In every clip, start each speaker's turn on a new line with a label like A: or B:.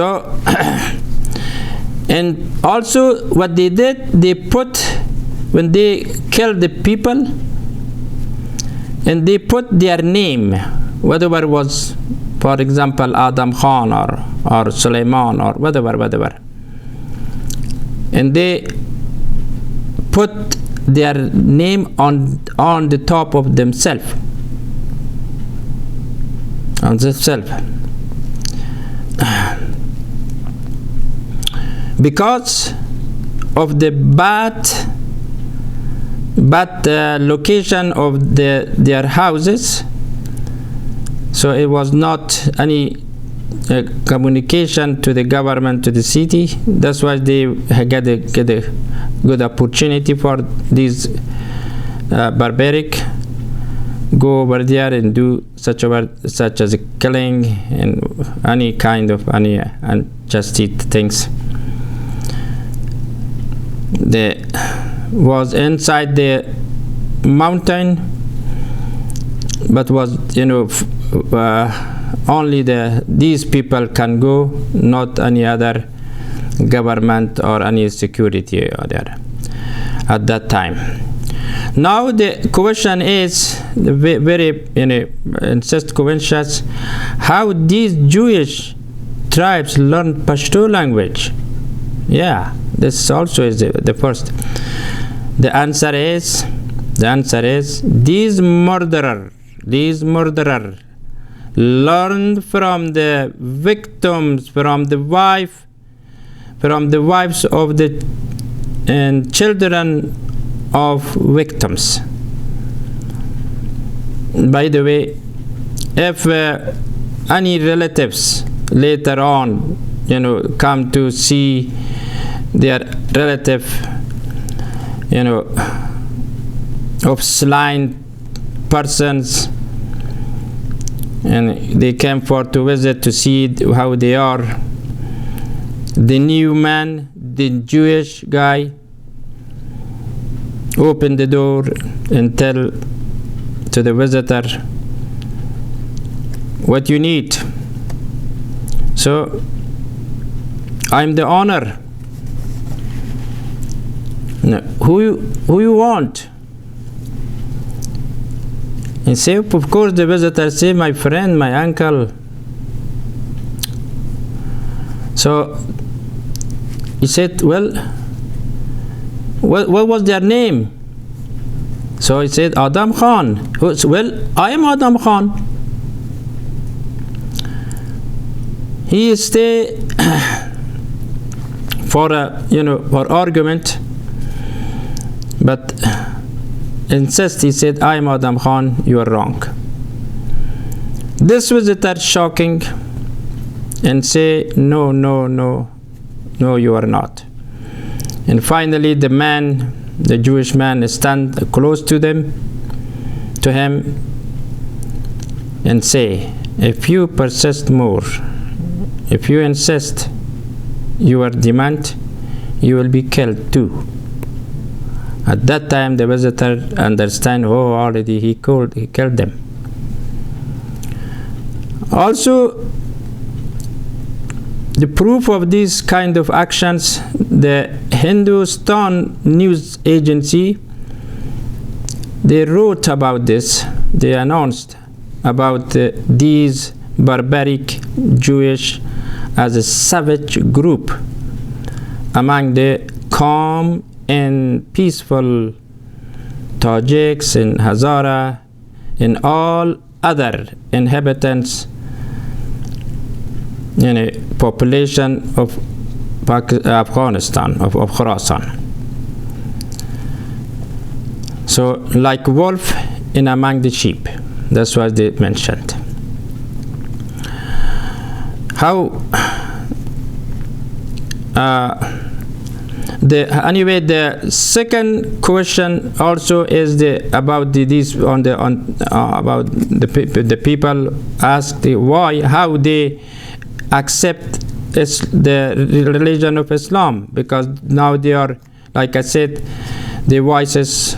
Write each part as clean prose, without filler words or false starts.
A: So and also what they did, they put, when they killed the people, and they put their name, whatever was, for example, Adam Khan or Suleiman or whatever, and they put their name on the top of themselves, because of the bad location of their houses. So it was not any communication to the government, to the city. That's why they get a good opportunity for these barbaric go over there and do such as a killing and any kind of unjust things. They was inside the mountain, but was only these people can go, not any other government or any security there at that time. Now the question is the very insist questions: how these Jewish tribes learn Pashto language? Yeah, this also is the first. The answer is these murderer learned from the victims, from the wives of the and children of victims. By the way, if any relatives later on come to see their relative of slain persons, and they came for to visit to see how they are, the new man, the Jewish guy, open the door and tell to the visitor what you need. So I'm the owner. No, who you want? And say, of course, the visitor say, my friend, my uncle. So he said, well, what was their name? So he said, Adam Khan. Well, I am Adam Khan. He stay for argument, but insist. He said, I am Adam Khan. You are wrong. This visitor shocking and say, no, you are not. And finally, the Jewish man, stand close to him, and say, if you persist more, if you insist your demand, you will be killed too. At that time, the visitor understand, already he killed them. Also, the proof of these kind of actions, the Hindustan news agency, they wrote about this. They announced about these barbaric Jewish as a savage group among the calm and peaceful Tajiks and Hazara and all other inhabitants population of Afghanistan, of Khorasan. So like wolf in among the sheep. That's what they mentioned. How anyway, the second question also is about the people ask how they accept the religion of Islam, because now they are, like I said, the voices,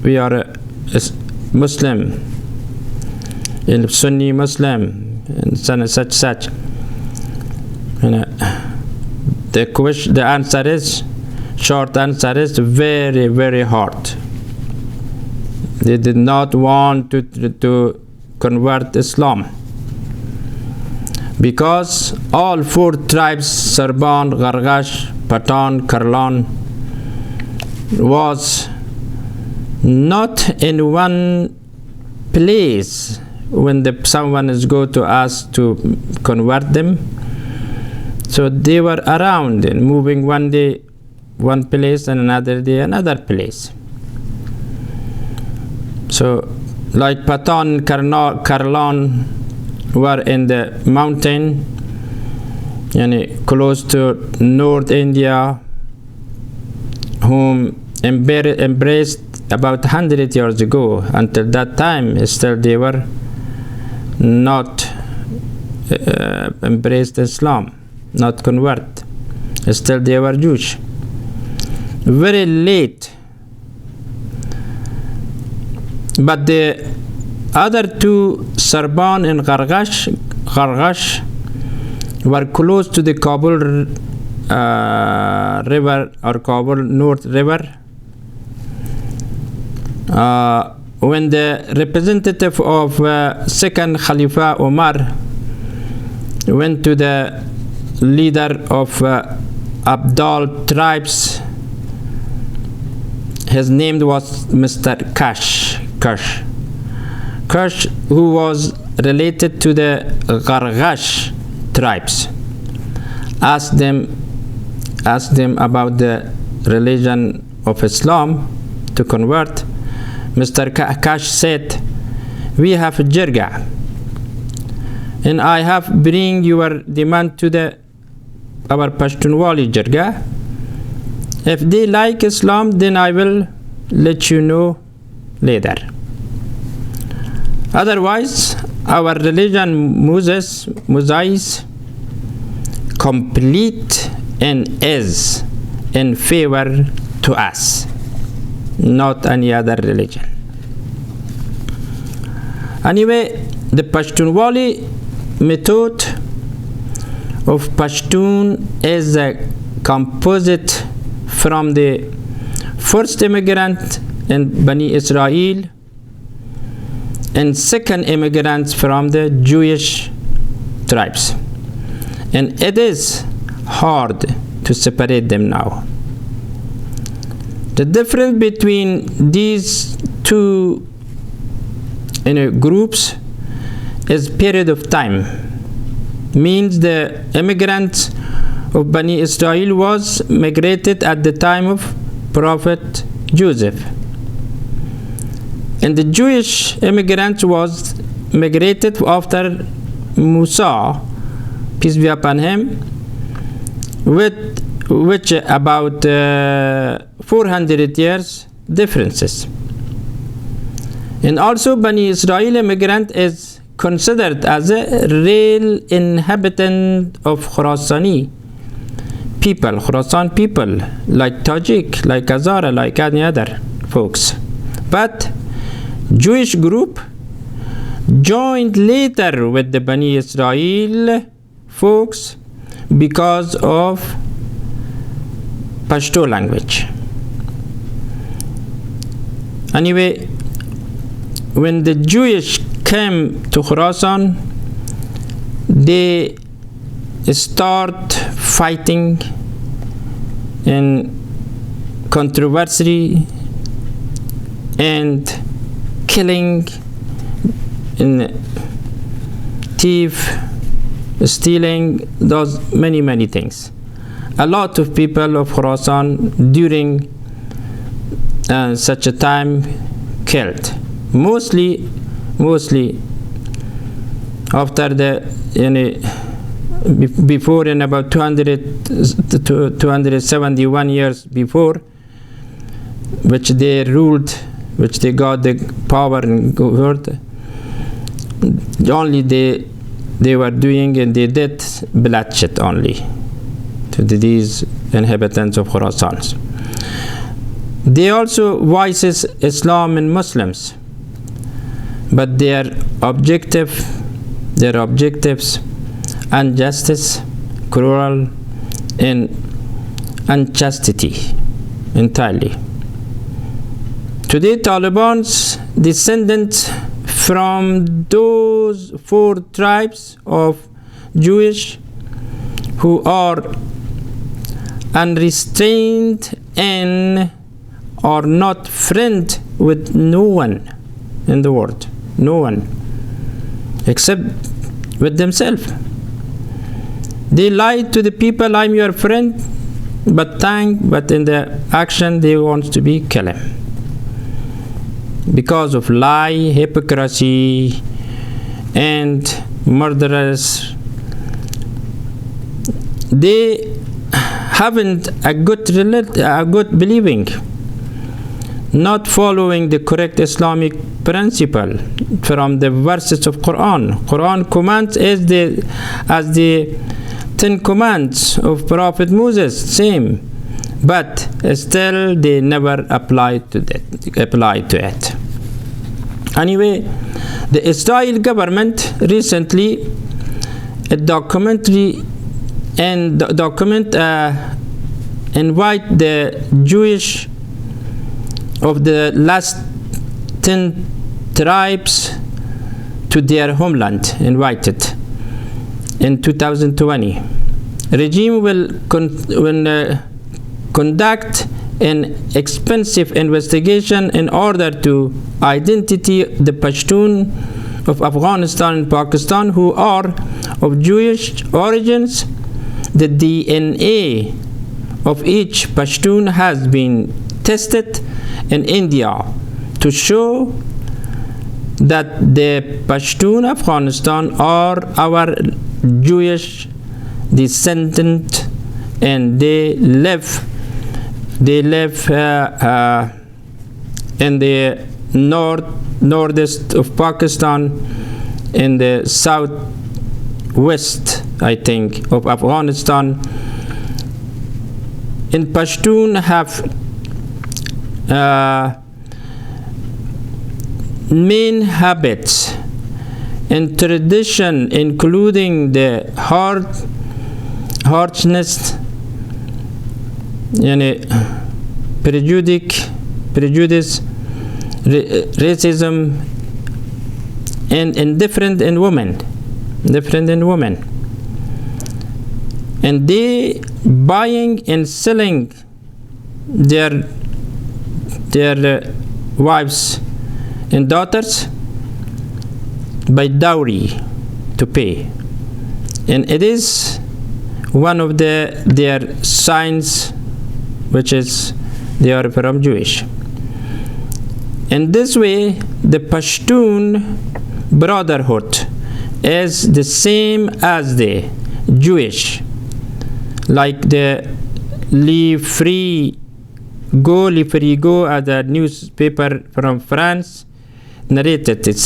A: we are Muslim, Sunni Muslim, and such. The answer is, short answer is, very, very hard. They did not want to convert Islam, because all four tribes, Sarban, Gargash, Pathan, Karlan, was not in one place when someone is go to ask to convert them. So they were around and moving one day one place and another day another place. So like Pathan and Karlan were in the mountain, close to North India, whom embraced about 100 years ago. Until that time, still they were not embraced Islam, not convert. Still they were Jewish. Very late. But the other two, Sarban and Gargash, were close to the Kabul river or Kabul North River. When the representative of second Khalifa Umar went to the leader of Abdal tribes, his name was Mr. Kash, who was related to the Gargash tribes, asked them about the religion of Islam to convert. Mr. Kash said, "We have jirga, and I have bring your demand to our Pashtunwali jirga. If they like Islam, then I will let you know later. Otherwise, our religion Moses complete and is in favor to us, not any other religion." Anyway, the Pashtunwali method of Pashtun is a composite from the first immigrant in Bani Israel and second immigrants from the Jewish tribes, and it is hard to separate them now. The difference between these two groups is period of time. Means the immigrants of Bani Israel was migrated at the time of Prophet Joseph, and the Jewish immigrants was migrated after Musa, peace be upon him, which about 400 years differences. And also Bani Israel immigrant is considered as a real inhabitant of Khurasani people, Khurasan people, like Tajik, like Hazara, like any other folks. But Jewish group joined later with the Bani Israel folks because of Pashto language. Anyway, when the Jewish came to Khurasan, they start fighting in controversy and killing and thief, stealing, those many things. A lot of people of Khurasan during such a time killed. Mostly after the before, in about 271 years before, which they ruled, which they got the power and governed, only they were doing, and they did bloodshed only to these inhabitants of Khurasan. They also voices Islam and Muslims, but their objectives and justice, cruel, and unchastity entirely. Today, Taliban's descendants from those 4 tribes of Jewish who are unrestrained and are not friend with no one in the world, no one except with themselves. They lie to the people, I'm your friend, but in the action they want to be killing. Because of lie, hypocrisy, and murderers, they haven't a good believing, not following the correct Islamic principle from the verses of Quran. Quran commands as the 10 commands of Prophet Moses, same, but still they never apply to it. Anyway, the Israel government recently a document invite the Jewish of the last 10 tribes to their homeland, invited in 2020. Regime will conduct an expensive investigation in order to identify the Pashtun of Afghanistan and Pakistan who are of Jewish origins. The DNA of each Pashtun has been tested in India to show that the Pashtun of Afghanistan are our Jewish descendant, and they live in the northeast of Pakistan, in the southwest, I think, of Afghanistan. In Pashtun have main habits and tradition, including the harshness, prejudice, racism, and indifferent in women, and they buying and selling their wives and daughters by dowry to pay, and it is one of their signs, which is they are from Jewish. In this way, the Pashtun brotherhood is the same as the Jewish, like the Live Free Go, as a newspaper from France narrated. It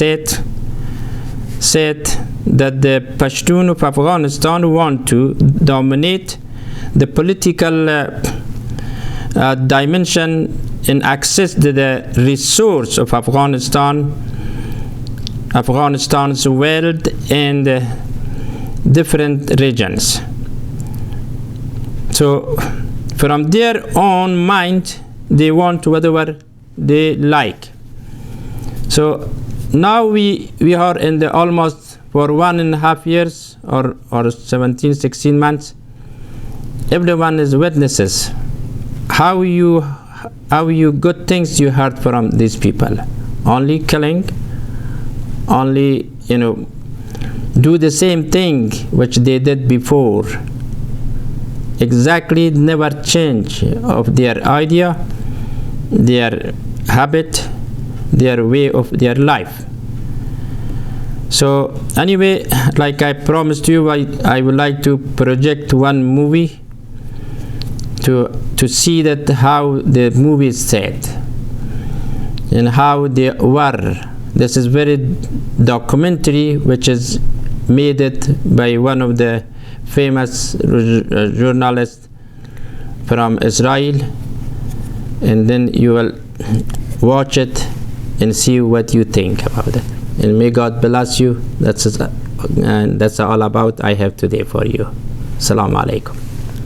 A: said that the Pashtun of Afghanistan want to dominate the political dimension and access to the resource of Afghanistan's wealth and different regions. So from their own mind, they want whatever they like. So now we are in the almost for 1.5 years or 16 months. Everyone is witnesses. How you good things you heard from these people? Only killing, only do the same thing which they did before. Exactly, never change of their idea, their habit, their way of their life. So anyway, like I promised you, I would like to project one movie to see that how the movie is set and how they were. This is very documentary which is made it by one of the famous journalists from Israel, and then you will watch it and see what you think about it. And may God bless you. That's all about I have today for you. Assalamu alaikum.